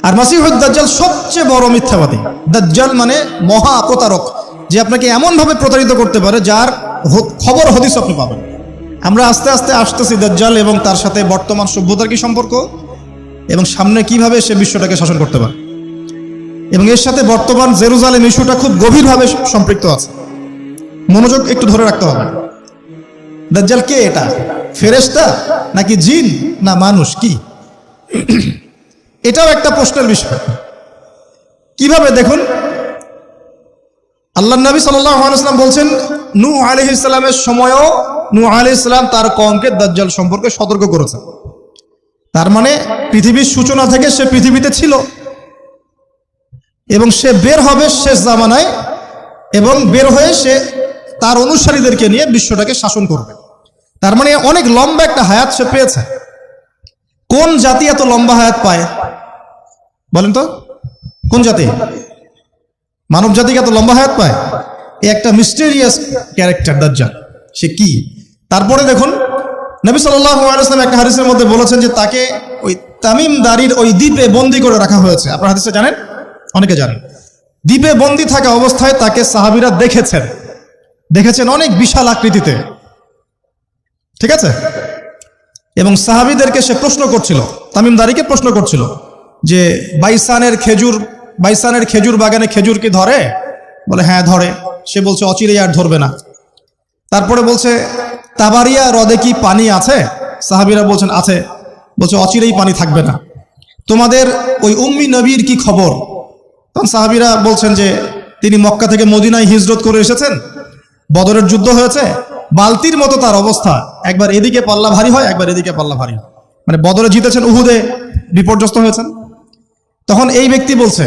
আর মাসিহুদ দাজ্জাল সবচেয়ে বড় মিথ্যাবাদী। দাজ্জাল মানে মহা প্রতারক, যে আপনাকে এমনভাবে প্রতারিত করতে পারে যার খবর হদিস আপনি পাবেন। আমরা আস্তে আস্তে আসতেছি দাজ্জাল এবং তার সাথে বর্তমান সভ্যতার কি সম্পর্ক এবং সামনে কিভাবে সে বিশ্বটাকে শাসন করতে পারে, এবং এর সাথে বর্তমান জেরুজালেম ইস্যুটা খুব গভীরভাবে সম্পৃক্ত আছে। মনোযোগ একটু ধরে রাখতে হবে। দাজ্জাল কে? এটা ফেরেশতা নাকি জিন না মানুষ? কি এটাও একটা প্রশ্নের বিষয়। কিভাবে? দেখুন, আল্লাহর নবী সাল্লাল্লাহু আলাইহি ওয়াসাল্লাম বলছেন নূহ আলাইহিস সালামের সময়ও নূহ আলাইহিস সালাম তার কওমকে দাজ্জাল সম্পর্কে সতর্ক করেছেন। তার মানে পৃথিবীর সূচনা থেকে সে পৃথিবীতে ছিল এবং সে বের হবে শেষ জামানায়, এবং বের হয়ে সে তার অনুসারীদেরকে নিয়ে বিশ্বটাকে শাসন করবে। তার মানে অনেক লম্বা একটা হায়াত সে পেয়েছে। কোন জাতি এত লম্বা হায়াত পায় বলেন তো? কোন জাতি? মানব জাতি এত লম্বা হায়াত পায়? এই একটা মিস্টেরিয়াস ক্যারেক্টার দাজ্জাল। সে কি? তারপরে দেখুন, নবী সাল্লাল্লাহু আলাইহি ওয়াসাল্লাম একটা হাদিসের মধ্যে বলেছেন যে তাকে ওই তামিম দারির ওই দ্বীপে বন্দী করে রাখা হয়েছে। আপনারা হাদিসটা জানেন? অনেকে জানেন। দ্বীপে বন্দী থাকা অবস্থায় তাকে সাহাবীরা দেখেছেন অনেক বিশাল আকৃতিতে, ঠিক আছে? এবং সাহাবীদেরকে সে প্রশ্ন করছিল, তামিম দারিকে প্রশ্ন করছিল যে বাইসানের খেজুর বাগানে খেজুর কি ধরে? বলে হ্যাঁ ধরে। সে বলছে অচিরেই আর ধরবে না। তারপরে বলছে তাবারিয়া হ্রদে কি পানি আছে? সাহাবীরা বলছেন আছে। বলছে অচিরেই পানি থাকবে না। তোমাদের ওই উম্মি নবীর কি খবর? তখন সাহাবীরা বলছেন যে তিনি মক্কা থেকে মদিনায় হিজরত করে এসেছেন, বদরের যুদ্ধ হয়েছে, বালতির মতো তার অবস্থা, একবার এদিকে পাল্লা ভারী হয় একবার এদিকে পাল্লা ভারী হয়। মানে বদরে জিতেছেন, উহুদে বিপর্যস্ত হয়েছেন। তখন এই ব্যক্তি বলছে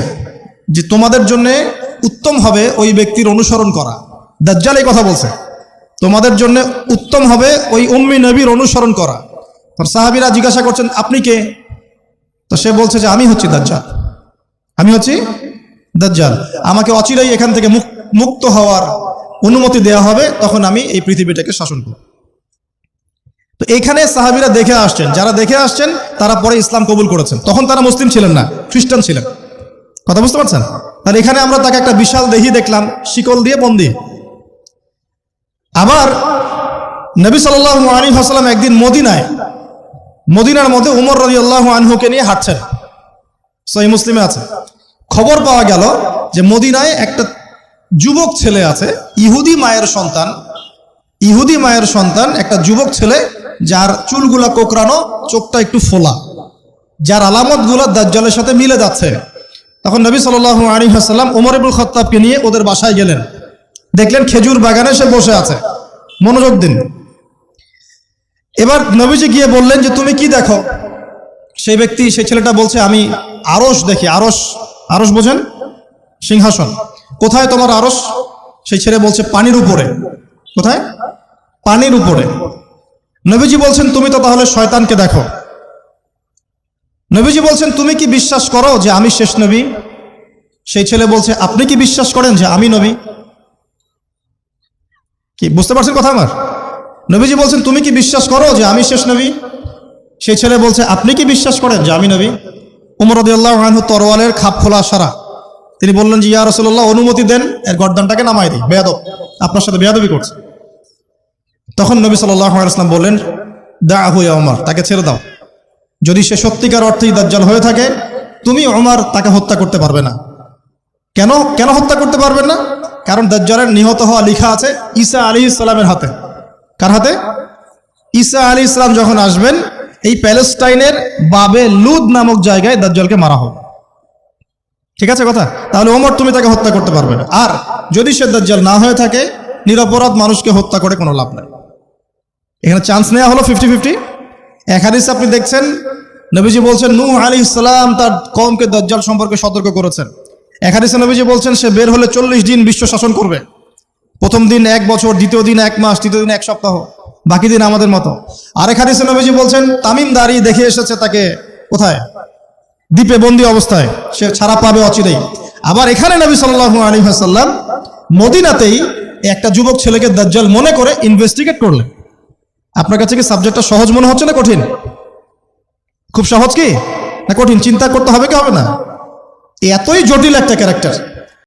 যে তোমাদের জন্য উত্তম হবে ওই ব্যক্তির অনুসরণ করা। দাজ্জাল এই কথা বলছে, তোমাদের জন্য উত্তম হবে ওই উম্মি নবীর অনুসরণ করা। তখন সাহাবীরা জিজ্ঞাসা করছেন আপনি কে? তো সে বলছে যে আমি হচ্ছি দাজ্জাল। আমাকে অচিরেই এখান থেকে মুক্ত হওয়ার অনুমতি দেওয়া হবে, তখন আমি এই পৃথিবীটাকে শাসন করব। তো এখানে সাহাবীরা দেখে আসছেন, যারা দেখে আসছেন তারা পরে ইসলাম কবুল করেছেন। তখন তারা মুসলিম ছিলেন না, খ্রিস্টান ছিলেন। কথা বুঝতে পারছেন? তাহলে এখানে আমরা তাকে একটা বিশাল দেহি দেখলাম, শিকল দিয়ে বন্দী। আবার নবী সাল্লাল্লাহু আলাইহি ওয়াসাল্লাম একদিন মদিনার মধ্যে উমর রাদিয়াল্লাহু আনহুকে নিয়ে হাঁটছেন, সহিহ মুসলিমে আছে। খবর পাওয়া গেল যে মদিনায় একটা যুবক ছেলে আছে, ইহুদি মায়ের সন্তান একটা যুবক ছেলে, যার চুলগুলা কোকড়ানো, চোখটা একটু ফোলা, যার আলামতগুলো দাজ্জালের সাথে মিলে যাচ্ছে। তখন নবী সাল্লাল্লাহু আলাইহি ওয়াসাল্লাম ওমর ইবনুল খাত্তাবকে নিয়ে ওদের বাসায় গেলেন। দেখলেন খেজুর বাগানে সে বসে আছে। মনোযোগ দিন। এবার নবীজি গিয়ে বললেন যে তুমি কি দেখো? সেই ছেলেটা বলছে আমি আরশ দেখি। আরশ বোঝেন? সিংহাসন। কোথায় তোমার আরশ? সেই ছেলে বলছে পানির উপরে। কোথায়? পানির উপরে। নবীজি বলছেন তুমি তো তাহলে শয়তানকে দেখো। নবীজি বলছেন তুমি কি বিশ্বাস করো যে আমি শেষ নবী? সেই ছেলে বলছে আপনি কি বিশ্বাস করেন যে আমি নবী? কি বুঝতে পারছেন কথা আমার? নবীজি বলছেন তুমি কি বিশ্বাস করো যে আমি শেষ নবী? সেই ছেলে বলছে আপনি কি বিশ্বাস করেন যে আমি নবী? ওমর রাদিয়াল্লাহু আনহু তরোয়ালের খাপ খোলা সারা। তিনি বললেন যে ইয়া রাসূলুল্লাহ অনুমতি দেন, এর গর্দানটাকে নামাই দিই, বেয়াদব, আপনার সাথে বেয়াদবি করছে। তখন নবী সাল্লাল্লাহু আলাইহি ওয়াসাল্লাম বললেন দাআহু ইয়া ওমর, তাকে ছেড়ে দাও। যদি সে সত্যিকার অর্থেই দাজ্জাল হয়ে থাকে, তুমি ওমর তাকে হত্যা করতে পারবে না। কেন হত্যা করতে পারবেন না? কারণ দাজ্জালের নিহত হওয়া লেখা আছে ঈসা আলাইহিস সালামের হাতে। কার হাতে? ঈসা আলাইহিস সালাম যখন আসবেন, এই প্যালেস্টাইনের বাবে লুদ নামক জায়গায় দাজ্জালকে মারা হবে। ঠিক আছে কথা? তাহলে ওমর তুমি তাকে হত্যা করতে পারবে না। আর যদি সে দাজ্জাল না হয়ে থাকে, নিরপরাধ মানুষকে হত্যা করে কোনো লাভ নাই। এখানে চান্স নেওয়া হলো 50-50। এক হাদিসে আপনি দেখছেন নবীজি বলছেন নূহ আলাইহিস সালাম তার কওমকে দাজ্জাল সম্পর্কে সতর্ক করেছেন। এক হাদিসে নবীজি বলছেন সে বের হলে 40 দিন বিশ্ব শাসন করবে। প্রথম দিন 1 বছর, দ্বিতীয় দিন 1 মাস, তৃতীয় দিন 1 সপ্তাহ, বাকি দিন আমাদের মতো। আরেক হাদিসে নবীজি বলছেন তামিম দারি দেখে এসেছে তাকে কোথায়? দ্বীপে বন্দী অবস্থায়, সে ছাড়া পাবে অচিরেই। আবার এখানে নবী সাল্লাল্লাহু আলাইহি ওয়াসাল্লাম মদিনাতেই একটা যুবক ছেলেকে দাজ্জাল মনে করে ইনভেস্টিগেট করলেন। আপনার কাছে কি সাবজেক্টটা সহজ মনে হচ্ছে না কঠিন? খুব সহজ কি কঠিন, চিন্তা করতে হবে কি হবে না? এতই জটিল একটা ক্যারেক্টার।